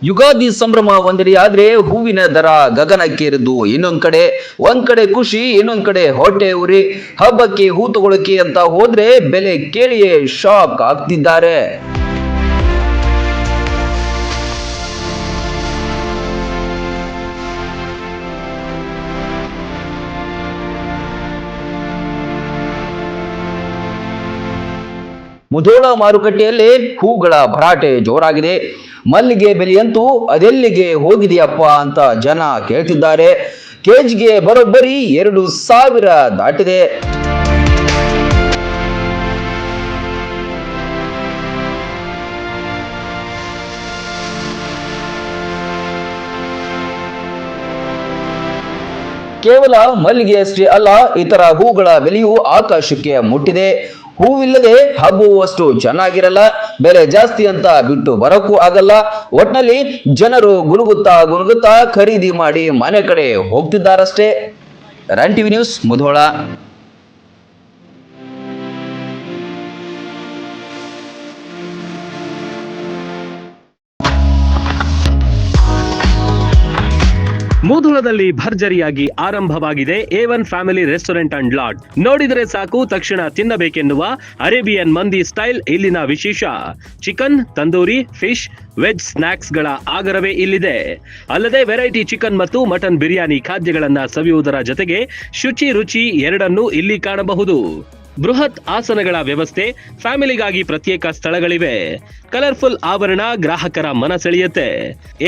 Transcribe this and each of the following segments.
ಯುಗಾದಿ ಸಂಭ್ರಮ ಒಂದೆಡೆ ಆದ್ರೆ ಹೂವಿನ ದರ ಗಗನಕ್ಕೇರಿದ್ದು ಒಂದ್ ಕಡೆ ಖುಷಿ, ಇನ್ನೊಂದ್ ಕಡೆ ಹೊಟ್ಟೆ ಉರಿ. ಹಬ್ಬಕ್ಕೆ ಹೂ ತಗೊಳಕ್ಕೆ ಅಂತ ಹೋದ್ರೆ ಬೆಲೆ ಕೇಳಿಯೇ ಶಾಕ್ ಆಗ್ತಿದ್ದಾರೆ. ಮುಧೋಳ ಮಾರುಕಟ್ಟೆಯಲ್ಲಿ ಹೂಗಳ ಭರಾಟೆ ಜೋರಾಗಿದೆ. ಮಲ್ಲಿಗೆ ಬೆಲೆಯಂತೂ ಅದೆಲ್ಲಿಗೆ ಹೋಗಿದೆಯಪ್ಪ ಅಂತ ಜನ ಕೇಳ್ತಿದ್ದಾರೆ. ಕೆಜಿಗೆ ಬರೋಬ್ಬರಿ 2,000 ದಾಟಿದೆ. ಕೇವಲ ಮಲ್ಲಿಗೆಯಷ್ಟೇ ಅಲ್ಲ, ಇತರ ಹೂಗಳ ಬೆಲೆಯೂ ಆಕಾಶಕ್ಕೆ ಮುಟ್ಟಿದೆ. ಹೂವಿಲ್ಲದೆ ಹಬ್ಬುವಷ್ಟು ಚೆನ್ನಾಗಿರಲ್ಲ, ಬೆಲೆ ಜಾಸ್ತಿ ಅಂತ ಬಿಟ್ಟು ಬರೋಕ್ಕೂ ಆಗಲ್ಲ. ಒಟ್ನಲ್ಲಿ ಜನರು ಗುನುಗುತ್ತಾ ಖರೀದಿ ಮಾಡಿ ಮನೆ ಕಡೆ ಹೋಗ್ತಿದ್ದಾರಷ್ಟೇ. Run TV news, Mudhol. ಮುಧೋಳದಲ್ಲಿ ಭರ್ಜರಿಯಾಗಿ ಆರಂಭವಾಗಿದೆ A1 family restaurant and lodge. ನೋಡಿದರೆ ಸಾಕು ತಕ್ಷಣ ತಿನ್ನಬೇಕೆನ್ನುವ ಅರೇಬಿಯನ್ ಮಂದಿ ಸ್ಟೈಲ್ ಇಲ್ಲಿನ ವಿಶೇಷ. Chicken, tandoori, fish, veg snacks ಗಳ ಆಗರವೇ ಇಲ್ಲಿದೆ. ಅಲ್ಲದೆ ವೆರೈಟಿ ಚಿಕನ್ ಮತ್ತು ಮಟನ್ ಬಿರಿಯಾನಿ ಖಾದ್ಯಗಳನ್ನ ಸವಿಯುವುದರ ಜೊತೆಗೆ ಶುಚಿ ರುಚಿ ಎರಡನ್ನೂ ಇಲ್ಲಿ ಕಾಣಬಹುದು. ಬೃಹತ್ ಆಸನಗಳ ವ್ಯವಸ್ಥೆ, ಫ್ಯಾಮಿಲಿಗಾಗಿ ಪ್ರತ್ಯೇಕ ಸ್ಥಳಗಳಿವೆ. ಕಲರ್ಫುಲ್ ಆವರಣ ಗ್ರಾಹಕರ ಮನ ಸೆಳೆಯುತ್ತೆ.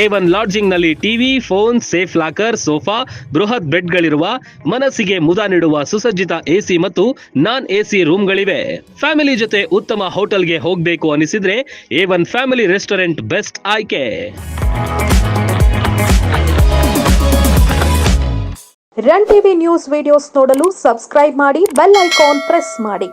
A1 ಲಾಡ್ಜಿಂಗ್ ನಲ್ಲಿ TV, phone, safe locker, sofa, ಬೃಹತ್ ಬೆಡ್ಗಳಿರುವ, ಮನಸ್ಸಿಗೆ ಮುದ ನೀಡುವ ಸುಸಜ್ಜಿತ AC ಮತ್ತು ನಾನ್ AC ರೂಮ್ಗಳಿವೆ. ಫ್ಯಾಮಿಲಿ ಜೊತೆ ಉತ್ತಮ ಹೋಟೆಲ್ಗೆ ಹೋಗಬೇಕು ಅನಿಸಿದ್ರೆ A1 ಫ್ಯಾಮಿಲಿ ರೆಸ್ಟೋರೆಂಟ್ ಬೆಸ್ಟ್ ಆಯ್ಕೆ. ರನ್ ಟಿವಿ ನ್ಯೂಸ್ ವಿಡಿಯೋಸ್ ನೋಡಲು ಸಬ್ಸ್ಕ್ರೈಬ್ ಮಾಡಿ, ಬೆಲ್ ಐಕಾನ್ ಪ್ರೆಸ್ ಮಾಡಿ.